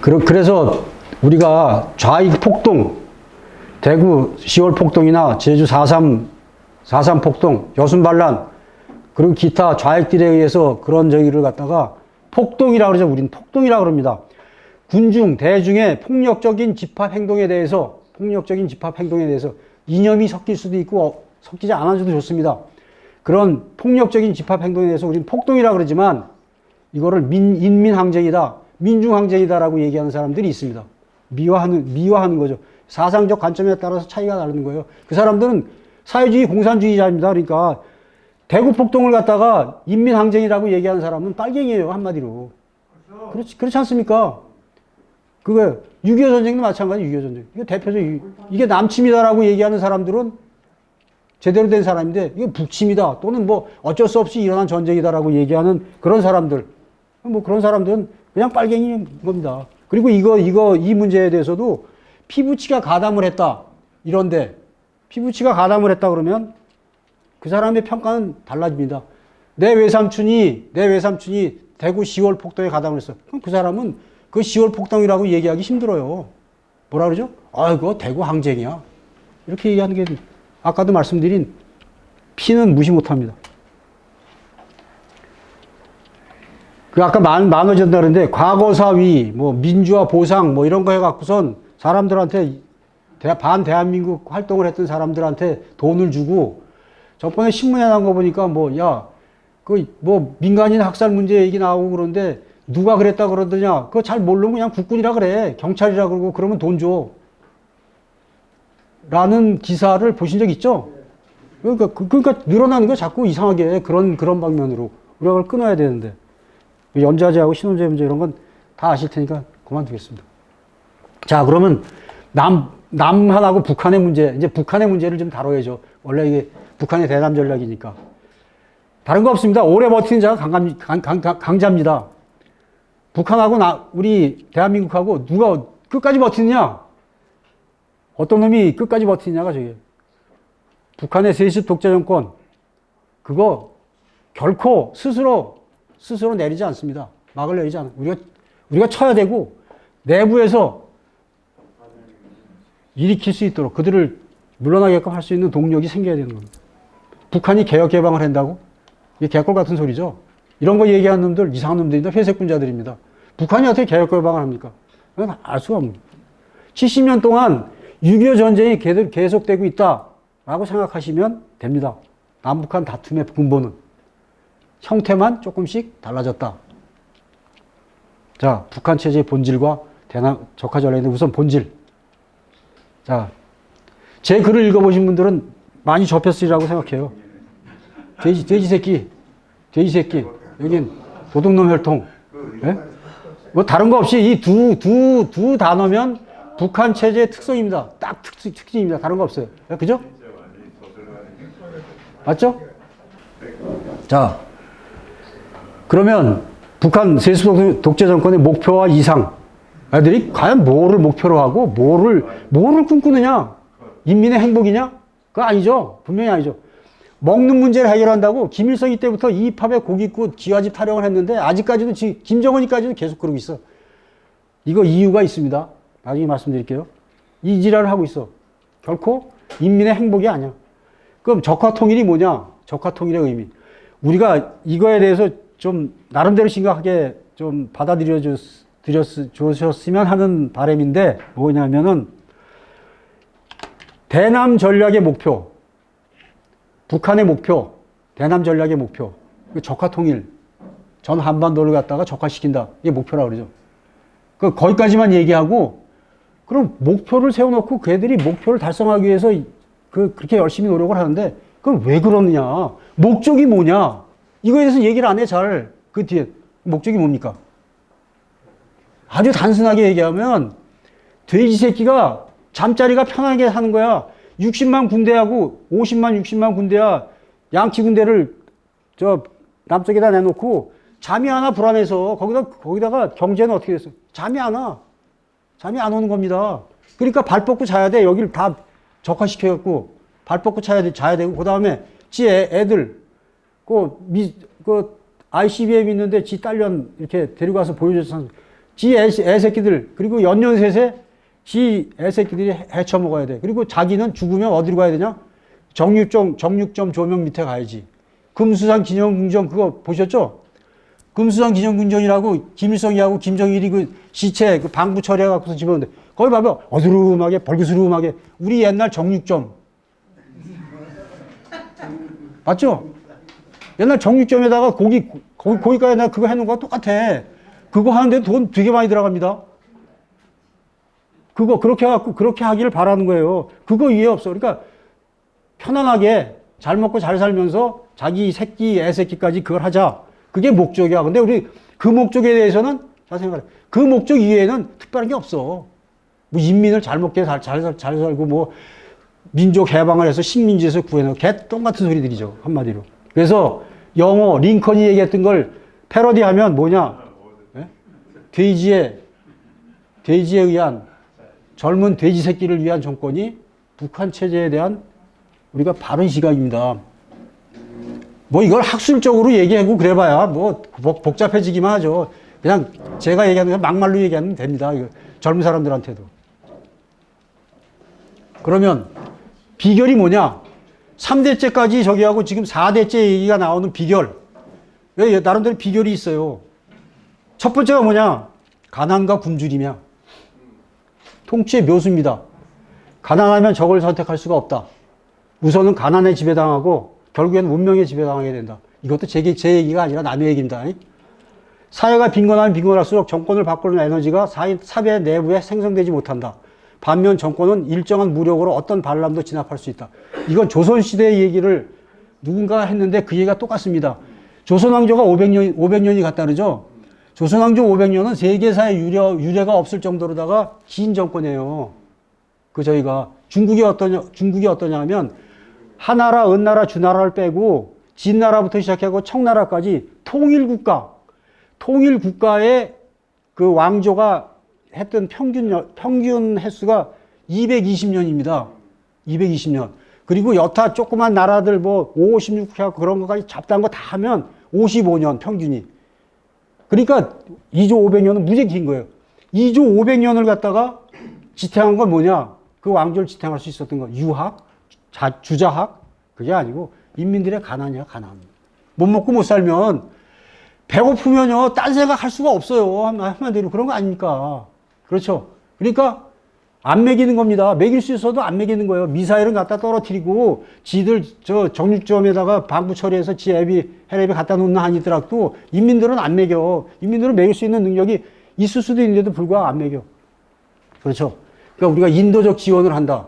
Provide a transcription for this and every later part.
그래서 우리가 좌익 폭동, 대구 10월 폭동이나 제주 4.3 폭동, 여순반란, 그리고 기타 좌익들에 의해서 그런 저기를 갖다가 폭동이라고 그러죠. 우리는 폭동이라고 그럽니다. 군중, 대중의 폭력적인 집합 행동에 대해서 이념이 섞일 수도 있고 섞이지 않아줘도 좋습니다. 그런 폭력적인 집합 행동에 대해서 우리는 폭동이라고 그러지만 이거를 인민항쟁이다, 민중항쟁이다라고 얘기하는 사람들이 있습니다. 미화하는 거죠. 사상적 관점에 따라서 차이가 다른 거예요. 그 사람들은 사회주의 공산주의자입니다. 그러니까 대구 폭동을 갖다가 인민항쟁이라고 얘기하는 사람은 빨갱이에요, 한마디로. 그렇지 않습니까? 그거 6.25 전쟁도 마찬가지. 6.25 전쟁. 이거 이게 남침이다라고 얘기하는 사람들은 제대로 된 사람인데 이게 북침이다 또는 뭐 어쩔 수 없이 일어난 전쟁이다라고 얘기하는 그런 사람들, 뭐 그런 사람들은 그냥 빨갱이인 겁니다. 그리고 이 문제에 대해서도 피부치가 가담을 했다, 이런데 피부치가 가담을 했다 그러면 그 사람의 평가는 달라집니다. 내 외삼촌이 대구 10월 폭동에 가담을 했어. 그럼 그 사람은 그 10월 폭동이라고 얘기하기 힘들어요. 뭐라 그러죠? 그거 대구 항쟁이야. 이렇게 얘기하는 게, 아까도 말씀드린 피는 무시 못 합니다. 아까 나눠진다 그러는데, 과거사위, 뭐, 민주화 보상, 뭐, 이런 거 해갖고선 사람들한테, 반대한민국 활동을 했던 사람들한테 돈을 주고, 저번에 신문에 나온 거 보니까 민간인 학살 문제 얘기 나오고 그러는데, 누가 그랬다 그러더냐? 그거 잘 모르면 그냥 국군이라 그래. 경찰이라 그러고, 그러면 돈 줘. 라는 기사를 보신 적 있죠? 그러니까 늘어나는 거 자꾸 이상하게 그런 방면으로. 우리가 그걸 끊어야 되는데. 연좌제하고 신혼제 문제 이런 건 다 아실 테니까 그만두겠습니다. 자, 그러면 남한하고 북한의 문제, 이제 북한의 문제를 좀 다뤄야죠. 원래 이게 북한의 대남 전략이니까. 다른 거 없습니다. 오래 버티는 자가 강자입니다. 북한하고 우리 대한민국하고 누가 끝까지 버티느냐? 어떤 놈이 끝까지 버티느냐가 저게. 북한의 세습 독재 정권, 그거 결코 스스로 내리지 않습니다. 막을 내리지 않아요. 우리가 쳐야 되고, 내부에서 일으킬 수 있도록 그들을 물러나게끔 할 수 있는 동력이 생겨야 되는 겁니다. 북한이 개혁 개방을 한다고? 이게 개꿀 같은 소리죠. 이런 거 얘기하는 놈들 이상한 놈들입니다. 회색군자들입니다. 북한이 어떻게 개혁 개방을 합니까? 그건 알 수가 없는 거예요. 70년 동안 6.25 전쟁이 계속되고 있다라고 생각하시면 됩니다. 남북한 다툼의 근본은 형태만 조금씩 달라졌다. 자, 북한 체제의 본질과 적화 전략인데 우선 본질. 자, 제 글을 읽어보신 분들은 많이 접했으리라고 생각해요. 돼지 새끼. 여긴 도둑놈 혈통. 네? 뭐 다른 거 없이 이 두 단어면 북한 체제의 특성입니다. 딱 특징입니다. 다른 거 없어요. 그죠? 맞죠? 자, 그러면 북한 세습 독재 정권의 목표와 이상, 애들이 과연 뭐를 목표로 하고 뭐를 꿈꾸느냐? 인민의 행복이냐? 그거 아니죠. 분명히 아니죠. 먹는 문제를 해결한다고 김일성이 때부터 이팝에 고깃국 기와집 타령을 했는데 아직까지도 김정은이까지도 계속 그러고 있어. 이거 이유가 있습니다. 나중에 말씀드릴게요. 이 지랄을 하고 있어. 결코 인민의 행복이 아니야. 그럼 적화통일이 뭐냐? 적화통일의 의미. 우리가 이거에 대해서 좀 나름대로 심각하게 좀 받아들여 주셨으면 하는 바람인데 뭐냐면은 대남 전략의 목표, 북한의 목표, 대남 전략의 목표, 적화통일, 전 한반도를 갖다가 적화시킨다. 이게 목표라고 그러죠. 거기까지만 얘기하고 그럼 목표를 세워놓고 걔들이 목표를 달성하기 위해서 그렇게 열심히 노력을 하는데 그럼 왜 그러느냐? 목적이 뭐냐? 이거에 대해서 얘기를 안 해, 잘. 그 뒤에. 목적이 뭡니까? 아주 단순하게 얘기하면 돼지 새끼가 잠자리가 편하게 하는 거야. 60만 군대하고 60만 군대야 양치 군대를 남쪽에다 내놓고 잠이 안 와 불안해서 거기다가 경제는 어떻게 됐어? 잠이 안 와. 잠이 안 오는 겁니다. 그러니까 발 뻗고 자야 돼. 여기를 다 적화시켜갖고 발 뻗고 자야 되고 그 다음에 지 애들 ICBM 있는데 지 딸년 이렇게 데리고 가서 보여줬잖아. 지 애새끼들, 그리고 연년셋에 지 애새끼들이 헤쳐먹어야 돼. 그리고 자기는 죽으면 어디로 가야 되냐? 정육점 조명 밑에 가야지. 금수산 기념궁전 그거 보셨죠? 금수산 기념궁전이라고 김일성이하고 김정일이 그 시체 그 방부 처리해갖고서 집어넣는데 거기 봐봐. 어두름하게 벌그스름하게 우리 옛날 정육점. 맞죠? 옛날 정육점에다가 고기까지 내가 그거 해놓은 거 똑같아. 그거 하는데 돈 되게 많이 들어갑니다. 그거 그렇게 해갖고 그렇게 하기를 바라는 거예요. 그거 이해 없어. 그러니까 편안하게 잘 먹고 잘 살면서 자기 새끼, 애새끼까지 그걸 하자. 그게 목적이야. 근데 우리 그 목적에 대해서는 잘 생각해. 그 목적 이외에는 특별한 게 없어. 뭐 인민을 잘 먹게 잘 살고 뭐 민족 해방을 해서 식민지에서 구해놓은 개똥 같은 소리들이죠. 한마디로. 그래서 영어 링컨이 얘기했던 걸 패러디하면 뭐냐? 네? 돼지에 의한 젊은 돼지 새끼를 위한 정권이 북한 체제에 대한 우리가 바른 시각입니다. 뭐 이걸 학술적으로 얘기하고 그래봐야 뭐 복잡해지기만 하죠. 그냥 제가 얘기하는 건 막말로 얘기하면 됩니다. 이거 젊은 사람들한테도. 그러면 비결이 뭐냐? 3대째까지 저기 하고 지금 4대째 얘기가 나오는 비결. 왜 나름대로 비결이 있어요. 첫 번째가 뭐냐? 가난과 굶주림이야. 통치의 묘수입니다. 가난하면 적을 선택할 수가 없다. 우선은 가난에 지배당하고 결국에는 운명에 지배당하게 된다. 이것도 제 얘기가 아니라 남의 얘기입니다. 사회가 빈곤하면 빈곤할수록 정권을 바꾸는 에너지가 사회 내부에 생성되지 못한다. 반면 정권은 일정한 무력으로 어떤 반란도 진압할 수 있다. 이건 조선시대의 얘기를 누군가 했는데 그 얘기가 똑같습니다. 조선왕조가 500년이 갔다 그러죠. 조선왕조 500년은 세계사의 유례가 없을 정도로다가 긴 정권이에요. 저희가 중국이 어떠냐 하면 하나라, 은나라, 주나라를 빼고 진나라부터 시작하고 청나라까지 통일국가의 그 왕조가 했던 평균 횟수가 220년입니다. 220년. 그리고 여타 조그만 나라들 뭐 5, 16회 그런 것까지 잡다한 거 다 하면 55년 평균이. 그러니까 2조 500년은 무지하게 긴 거예요. 2조 500년을 갖다가 지탱한 건 뭐냐? 그 왕조를 지탱할 수 있었던 거. 유학? 주자학? 그게 아니고 인민들의 가난이야, 가난. 못 먹고 못 살면 배고프면요, 딴 생각 할 수가 없어요. 한마디로 그런 거 아닙니까? 그렇죠? 그러니까 안 먹이는 겁니다. 먹일 수 있어도 안 먹이는 거예요. 미사일은 갖다 떨어뜨리고 지들 정육점에다가 방부 처리해서 지 헬압이 갖다 놓는 한이더라도 인민들은 안 먹여. 인민들은 먹일 수 있는 능력이 있을 수도 있는데도 불구하고 안 먹여. 그렇죠? 그러니까 우리가 인도적 지원을 한다.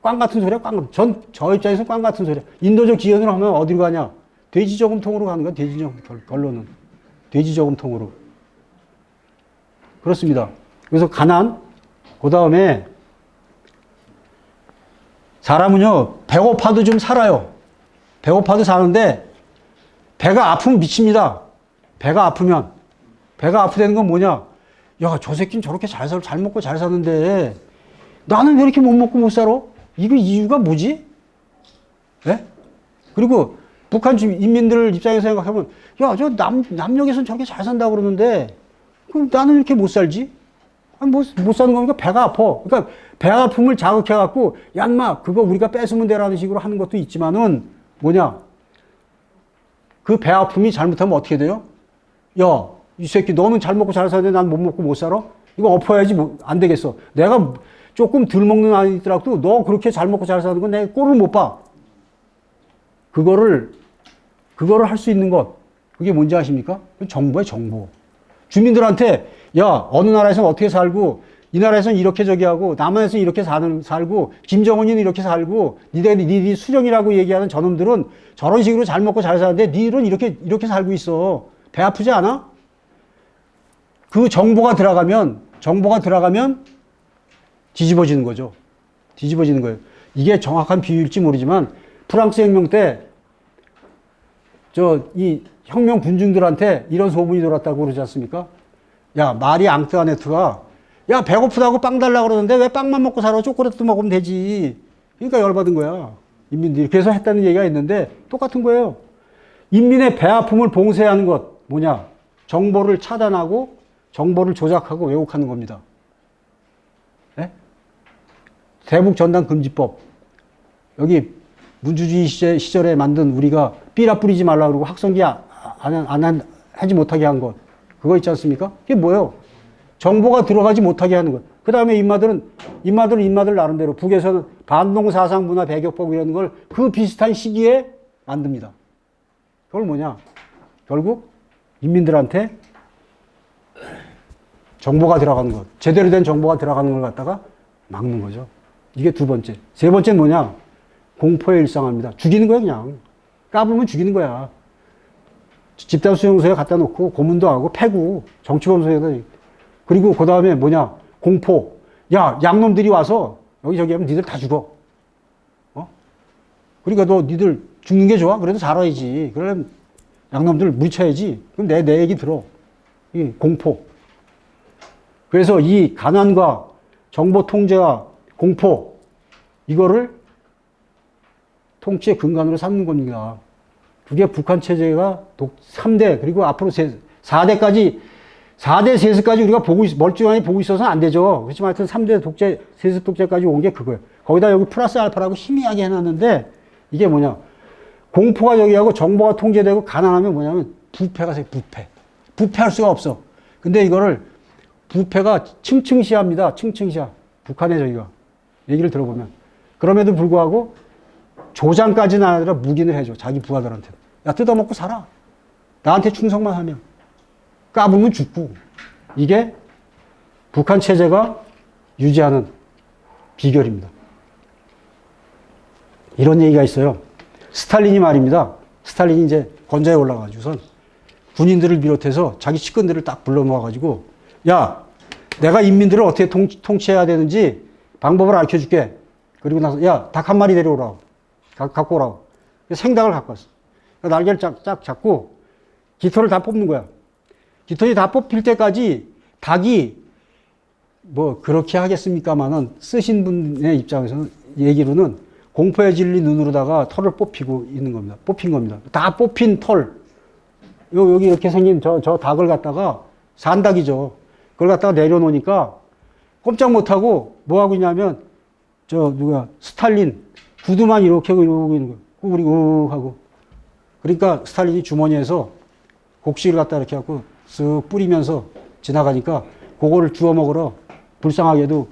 꽝 같은 소리야, 꽝. 저 입장에서 꽝 같은 소리야. 인도적 지원을 하면 어디로 가냐? 돼지저금통으로 가는 거야, 결론은. 돼지저금통으로. 그렇습니다. 그래서 가난, 그 다음에 사람은요, 배고파도 좀 살아요. 배고파도 사는데 배가 아프면 미칩니다. 배가 아프다는 건 뭐냐? 야, 저 새끼는 저렇게 잘 먹고 잘 사는데 나는 왜 이렇게 못 먹고 못 살아? 이거 이유가 뭐지? 네? 그리고 북한 인민들 입장에서 생각하면, 야, 저 남녘에서는 저렇게 잘 산다고 그러는데, 그럼 나는 이렇게 못 살지? 아니, 못 사는 거니까 배가 아파. 그러니까 배 아픔을 자극해갖고, 야, 인마, 그거 우리가 뺏으면 되라는 식으로 하는 것도 있지만은, 뭐냐? 그 배 아픔이 잘못하면 어떻게 돼요? 야, 이 새끼, 너는 잘 먹고 잘 사는데 난 못 먹고 못 살아? 이거 엎어야지 안 되겠어. 내가 조금 덜 먹는 아이더라도 너 그렇게 잘 먹고 잘 사는 건 내가 꼴을 못 봐. 그거를 할 수 있는 것. 그게 뭔지 아십니까? 정보예요, 정보. 주민들한테, 야, 어느 나라에서는 어떻게 살고, 이 나라에서는 이렇게 저기 하고, 남한에서는 이렇게 살고, 김정은이는 이렇게 살고, 니들이 수령이라고 얘기하는 저놈들은 저런 식으로 잘 먹고 잘 사는데, 니들은 이렇게 살고 있어. 배 아프지 않아? 그 정보가 들어가면 뒤집어지는 거죠. 뒤집어지는 거예요. 이게 정확한 비유일지 모르지만, 프랑스 혁명 때, 이 혁명 군중들한테 이런 소문이 돌았다고 그러지 않습니까? 야, 마리 앙뚜아네트가, 야, 배고프다고 빵 달라고 그러는데 왜 빵만 먹고 살아? 초콜릿도 먹으면 되지. 그러니까 열받은 거야. 인민들이. 그래서 했다는 얘기가 있는데 똑같은 거예요. 인민의 배 아픔을 봉쇄하는 것, 뭐냐? 정보를 차단하고 정보를 조작하고 왜곡하는 겁니다. 네? 대북전단금지법. 여기 민주주의 시절에 만든 우리가 삐라 뿌리지 말라 그러고 확성기 하지 못하게 한 것. 그거 있지 않습니까? 그게 뭐예요? 정보가 들어가지 못하게 하는 것. 그 다음에 인마들 나름대로 북에서는 반동사상문화 배격법 이런 걸 그 비슷한 시기에 만듭니다. 그걸 뭐냐? 결국 인민들한테 정보가 들어가는 것, 제대로 된 정보가 들어가는 걸 갖다가 막는 거죠. 이게 두 번째. 세 번째는 뭐냐? 공포에 일상합니다. 죽이는 거야, 그냥. 까불면 죽이는 거야. 집단 수용소에 갖다 놓고 고문도 하고 패고 정치범소에다. 그리고 그 다음에 뭐냐? 공포. 야, 양놈들이 와서 여기저기 하면 니들 다 죽어. 그러니까 너 니들 죽는 게 좋아? 그래도 살아야지. 그러면 양놈들 물리쳐야지. 그럼 내 얘기 들어. 이 공포. 그래서 이 가난과 정보 통제와 공포, 이거를 통치의 근간으로 삼는 겁니다. 그게 북한 체제가 3대, 그리고 앞으로 4대까지, 4대 세습까지 우리가 멀쩡하게 보고 있어서는 안 되죠. 그렇지만 하여튼 3대 독재, 세습 독재까지 온 게 그거예요. 거기다 여기 플러스 알파라고 희미하게 해놨는데, 이게 뭐냐. 공포가 저기하고 정보가 통제되고 가난하면 뭐냐면 부패가 생겨, 부패. 부패할 수가 없어. 근데 이거를 부패가 층층시합니다. 층층시하. 북한의 저기가. 얘기를 들어보면. 그럼에도 불구하고 조장까지는 아니라 묵인을 해줘. 자기 부하들한테. 야, 뜯어먹고 살아. 나한테 충성만 하면. 까불면 죽고. 이게 북한 체제가 유지하는 비결입니다. 이런 얘기가 있어요. 스탈린이 말입니다. 스탈린이 이제 권좌에 올라가지고선 군인들을 비롯해서 자기 측근들을 딱 불러 모아가지고, 야, 내가 인민들을 어떻게 통치해야 되는지 방법을 알려 줄게. 그리고 나서, 야, 닭 한 마리 데려오라고. 갖고 오라고. 생닭을 갖고 왔어. 날개를 쫙 잡고 깃털을 다 뽑는 거야. 깃털이 다 뽑힐 때까지 닭이 뭐 그렇게 하겠습니까만은 쓰신 분의 입장에서는 얘기로는 공포에 질린 눈으로다가 털을 뽑히고 있는 겁니다. 뽑힌 겁니다. 다 뽑힌 털. 여기 이렇게 생긴 저 닭을 갖다가 산닭이죠. 그걸 갖다가 내려놓으니까 꼼짝 못하고 뭐 하고 있냐면 스탈린 구두만 이렇게 하고 이러고 있는 거예요. 꾸부리고 하고. 그러니까 스탈린이 주머니에서 곡식을 갖다 이렇게 하고 쓱 뿌리면서 지나가니까 그거를 주워 먹으러 불쌍하게도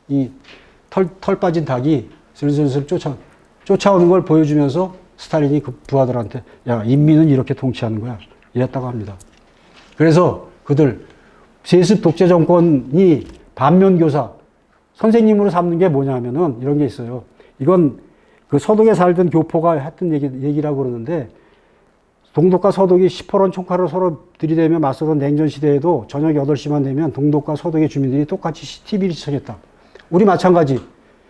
이 털 빠진 닭이 슬슬 쫓아오는 걸 보여주면서 스탈린이 그 부하들한테, 야, 인민은 이렇게 통치하는 거야. 이랬다고 합니다. 그래서 그들 세습 독재 정권이 반면교사 선생님으로 삼는 게 뭐냐면은 이런 게 있어요. 이건 그 서독에 살던 교포가 했던 얘기라고 그러는데, 동독과 서독이 시퍼런 총칼을 서로 들이대며 맞서던 냉전 시대에도 저녁 8시만 되면 동독과 서독의 주민들이 똑같이 TV를 시청했다. 우리 마찬가지.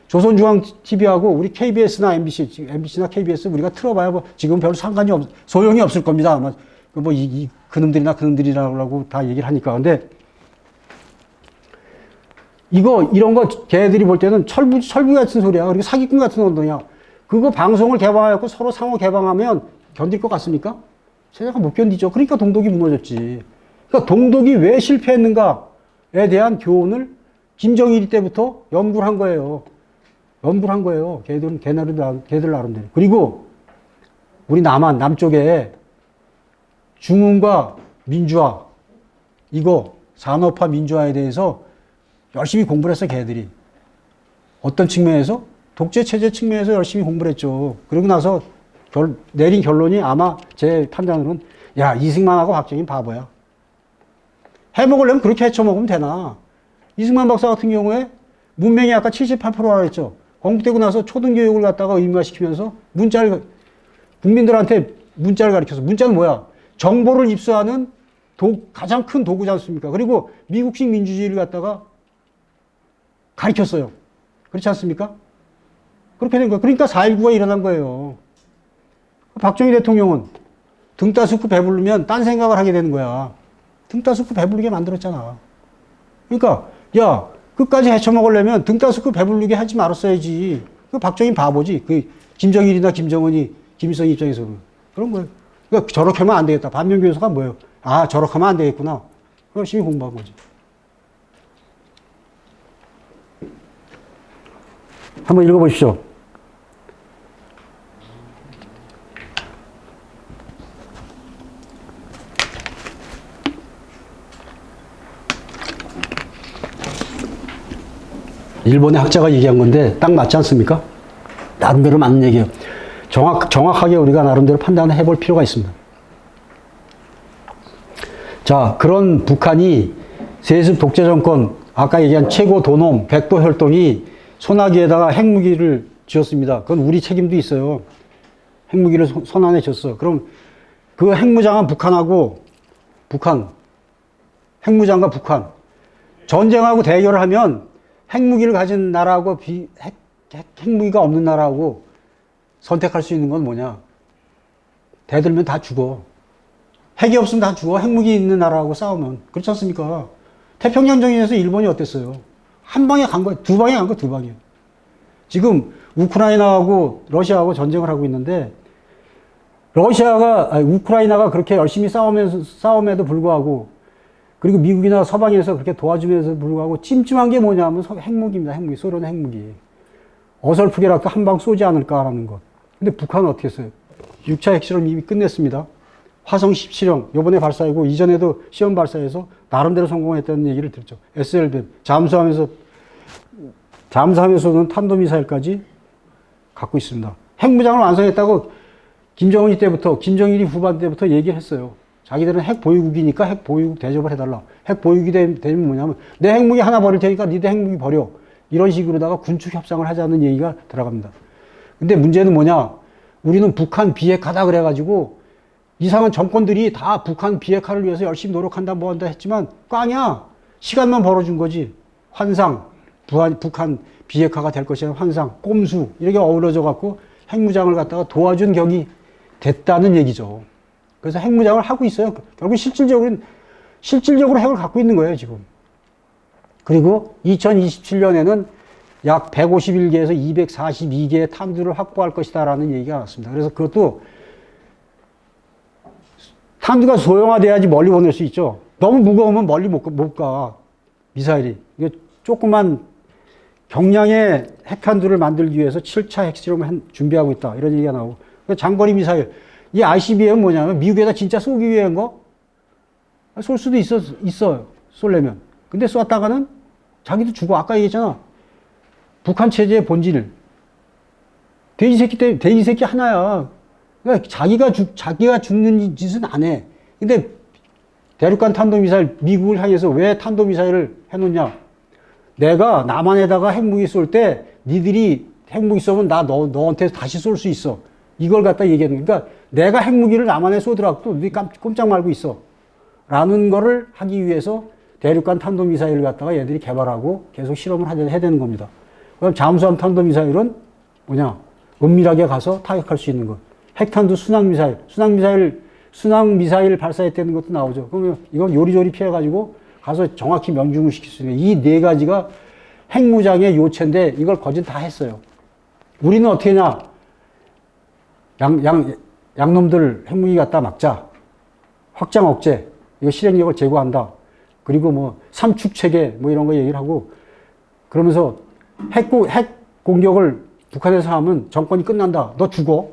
조선중앙TV하고 우리 KBS나 MBC나 KBS 우리가 틀어봐야 뭐 지금 별로 소용이 없을 겁니다. 아마 뭐 그놈들이라고 다 얘기를 하니까. 근데 이런 거 걔들이 볼 때는 철부 같은 소리야. 그리고 사기꾼 같은 언동이야. 그거 방송을 개방하고 서로 상호 개방하면 견딜 것 같습니까? 세상가 못 견디죠. 그러니까 동독이 무너졌지. 그러니까 동독이 왜 실패했는가에 대한 교훈을 김정일 때부터 연구를 한 거예요. 걔들 나름대로. 그리고 우리 남쪽에 중흥과 민주화, 이거 산업화 민주화에 대해서 열심히 공부를 했어, 걔들이. 어떤 측면에서? 독재체제 측면에서 열심히 공부를 했죠. 그러고 나서 내린 결론이 아마 제 판단으로는, 야, 이승만하고 박정희는 바보야. 해먹으려면 그렇게 헤쳐먹으면 되나. 이승만 박사 같은 경우에 문맹이 아까 78%라고 했죠. 건국되고 나서 초등교육을 갖다가 의무화시키면서 국민들한테 문자를 가르쳐서, 문자는 뭐야? 정보를 입수하는 가장 큰 도구지 않습니까? 그리고 미국식 민주주의를 갖다가 가르쳤어요. 그렇지 않습니까? 그렇게 된 거예요. 그러니까 4.19가 일어난 거예요. 박정희 대통령은 등 따스고 배부르면 딴 생각을 하게 되는 거야. 등 따스고 배부르게 만들었잖아. 그러니까, 야, 끝까지 헤쳐먹으려면 등 따스고 배부르게 하지 말았어야지. 그 박정희 바보지. 그 김정일이나 김정은이, 김일성 입장에서는. 그런 거예요. 그러니까 저렇게 하면 안 되겠다. 반면교사가 뭐예요? 아, 저렇게 하면 안 되겠구나. 열심히 공부한 거지. 한번 읽어보십시오. 일본의 학자가 얘기한 건데 딱 맞지 않습니까? 나름대로 맞는 얘기예요. 정확하게 우리가 나름대로 판단을 해볼 필요가 있습니다. 자, 그런 북한이 세습 독재 정권, 아까 얘기한 최고 도놈 백도 혈동이 소나기에다가 핵무기를 지었습니다. 그건 우리 책임도 있어요. 핵무기를 손안에 줬어. 그럼 그 핵무장한 핵무장과 북한 전쟁하고 대결을 하면 핵무기를 가진 나라하고 핵무기가 없는 나라하고 선택할 수 있는 건 뭐냐? 대들면 다 죽어. 핵이 없으면 다 죽어. 핵무기 있는 나라하고 싸우면. 그렇지 않습니까? 태평양전에서 일본이 어땠어요? 한 방에 간 거야. 두 방에 간 거야, 두 방에. 지금 우크라이나하고 러시아하고 전쟁을 하고 있는데 우크라이나가 그렇게 열심히 싸움에도 불구하고 그리고 미국이나 서방에서 그렇게 도와주면서 불구하고 찜찜한 게 뭐냐면 핵무기입니다. 핵무기. 소련의 핵무기. 어설프게라도 한 방 쏘지 않을까라는 것. 근데 북한은 어떻게 했어요? 6차 핵실험 이미 끝냈습니다. 화성 17형 요번에 발사하고 이전에도 시험 발사해서 나름대로 성공했다는 얘기를 들었죠. SLBM 잠수함에서는 탄도미사일까지 갖고 있습니다. 핵무장을 완성했다고 김정일이 후반 때부터 얘기를 했어요. 자기들은 핵 보유국이니까 핵 보유국 대접을 해달라. 핵 보유국이 되면 뭐냐면 내 핵무기 하나 버릴 테니까 니들 핵무기 버려. 이런 식으로다가 군축 협상을 하자는 얘기가 들어갑니다. 근데 문제는 뭐냐? 우리는 북한 비핵화다 그래가지고 이상한 정권들이 다 북한 비핵화를 위해서 열심히 노력한다 뭐 한다 했지만 꽝이야. 시간만 벌어준 거지. 환상, 북한 비핵화가 될 것이라는 환상, 꼼수 이렇게 어우러져 갖고 핵무장을 갖다가 도와준 격이 됐다는 얘기죠. 그래서 핵무장을 하고 있어요. 결국 실질적으로 핵을 갖고 있는 거예요, 지금. 그리고 2027년에는 약 151개에서 242개의 탄두를 확보할 것이다라는 얘기가 나왔습니다. 그래서 그것도 탄두가 소형화돼야지 멀리 보낼 수 있죠. 너무 무거우면 멀리 못 가. 미사일이. 이게 조그만 경량의 핵탄두를 만들기 위해서 7차 핵실험을 준비하고 있다. 이런 얘기가 나오고. 장거리 미사일. 이 ICBM은 뭐냐면 미국에다 진짜 쏘기 위한 거? 쏠 수도 있어요. 쏠려면. 근데 쐈다가는 자기도 죽어. 아까 얘기했잖아. 북한 체제의 본질. 돼지 새끼 하나야. 그러니까 자기가 죽는 짓은 안 해. 근데 대륙간 탄도미사일, 미국을 향해서 왜 탄도미사일을 해놓냐? 내가 남한에다가 핵무기 쏠 때 니들이 핵무기 쏘면 너한테 다시 쏠 수 있어. 이걸 갖다 얘기하는 거야. 그러니까 내가 핵무기를 남한에 쏘더라도 니 꼼짝 말고 있어. 라는 거를 하기 위해서 대륙간 탄도미사일을 갖다가 얘들이 개발하고 계속 실험을 해야 되는 겁니다. 그럼 잠수함 탄도미사일은 뭐냐? 은밀하게 가서 타격할 수 있는 것. 핵탄두 순항미사일, 순항미사일 발사했다는 것도 나오죠. 그러면 이건 요리조리 피해가지고 가서 정확히 명중을 시킬 수 있는 이 네 가지가 핵무장의 요체인데 이걸 거진 다 했어요. 우리는 어떻게 했냐? 양놈들 핵무기 갖다 막자. 확장 억제. 이거 실행력을 제고한다. 그리고 뭐 삼축 체계 뭐 이런 거 얘기를 하고 그러면서 핵 공격을 북한에서 하면 정권이 끝난다. 너 죽어.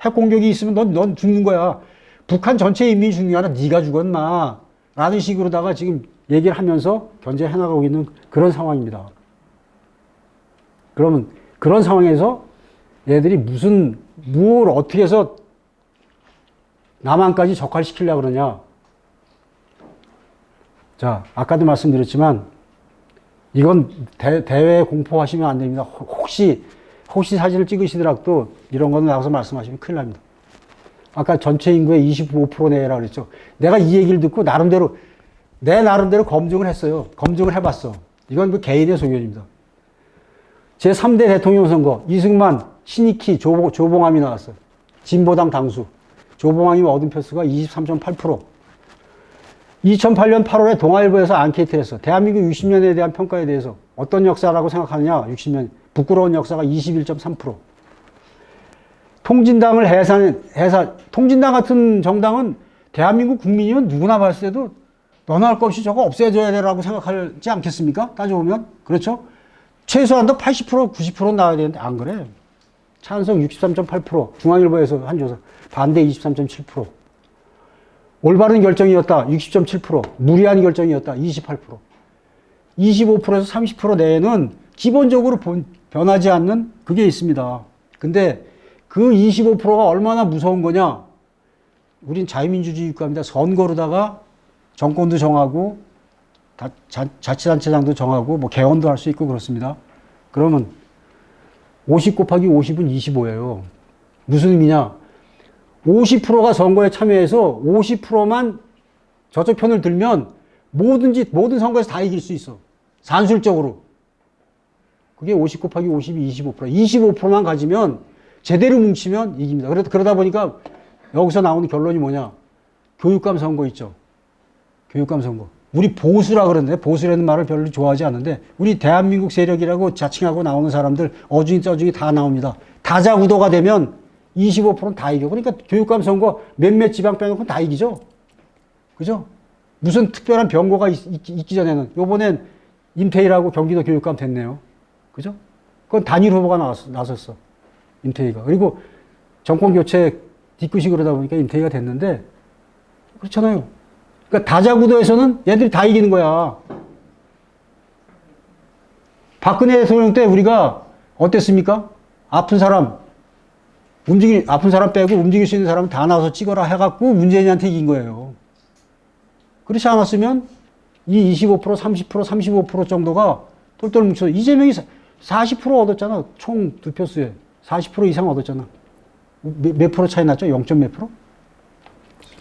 핵 공격이 있으면 넌 죽는 거야. 북한 전체 인민이 죽는 게 아니라 네가 죽어 인마. 라는 식으로다가 지금 얘기를 하면서 견제해 나가고 있는 그런 상황입니다. 그러면 그런 상황에서 얘들이 뭘 어떻게 해서 남한까지 적발시키려고 그러냐. 자, 아까도 말씀드렸지만 이건 대외에 공포하시면 안 됩니다. 혹시 사진을 찍으시더라도 이런 거는 나가서 말씀하시면 큰일 납니다. 아까 전체 인구의 25% 내외라고 그랬죠. 내가 이 얘기를 듣고 내 나름대로 검증을 했어요. 검증을 해봤어. 이건 그 개인의 소견입니다. 제3대 대통령 선거 이승만, 신익희, 조봉암이 나왔어요. 진보당 당수. 조봉암이 얻은 표수가 23.8%. 2008년 8월에 동아일보에서 앙케이트를 했어. 대한민국 60년에 대한 평가에 대해서 어떤 역사라고 생각하느냐. 60년. 부끄러운 역사가 21.3%. 통진당을 통진당 같은 정당은 대한민국 국민이면 누구나 봤을 때도 너나 할 것 없이 저거 없애줘야 되라고 생각하지 않겠습니까? 따져보면. 그렇죠? 최소한도 80%, 90%는 나와야 되는데 안 그래. 찬성 63.8%, 중앙일보에서 한 조사. 반대 23.7%. 올바른 결정이었다. 60.7%. 무리한 결정이었다. 28%. 25%에서 30% 내에는 기본적으로 변하지 않는 그게 있습니다. 근데 그 25%가 얼마나 무서운 거냐? 우린 자유민주주의 국가입니다. 선거로다가 정권도 정하고 자치단체장도 정하고 뭐 개헌도 할 수 있고 그렇습니다. 그러면 50 곱하기 50은 25예요. 무슨 의미냐? 50%가 선거에 참여해서 50%만 저쪽 편을 들면 모든 선거에서 다 이길 수 있어. 산술적으로. 그게 50 곱하기 50이 25%. 25%만 가지면 제대로 뭉치면 이깁니다. 그러다 보니까 여기서 나오는 결론이 뭐냐? 교육감 선거 있죠. 교육감 선거. 우리 보수라 그러는데 보수라는 말을 별로 좋아하지 않는데 우리 대한민국 세력이라고 자칭하고 나오는 사람들 어중이 떠중이 다 나옵니다. 다자구도가 되면 25%는 다 이겨. 그러니까 교육감 선거 몇몇 지방 빼놓고 다 이기죠. 그죠? 무슨 특별한 변고가 있기 전에는 요번엔 임태희라고 경기도 교육감 됐네요. 그죠? 그건 단일 후보가 나섰어. 임태희가. 그리고 정권 교체 뒤끝이 그러다 보니까 임태희가 됐는데 그렇잖아요. 그러니까 다자구도에서는 얘들이 다 이기는 거야. 박근혜 대통령 때 우리가 어땠습니까? 아픈 사람 빼고 움직일 수 있는 사람 다 나와서 찍어라 해갖고 문재인한테 이긴 거예요. 그렇지 않았으면 이 25%, 30%, 35% 정도가 똘똘 뭉쳐. 이재명이 40% 얻었잖아. 총 득표수에. 40% 이상 얻었잖아. 몇 프로 차이 났죠? 0. 몇 프로?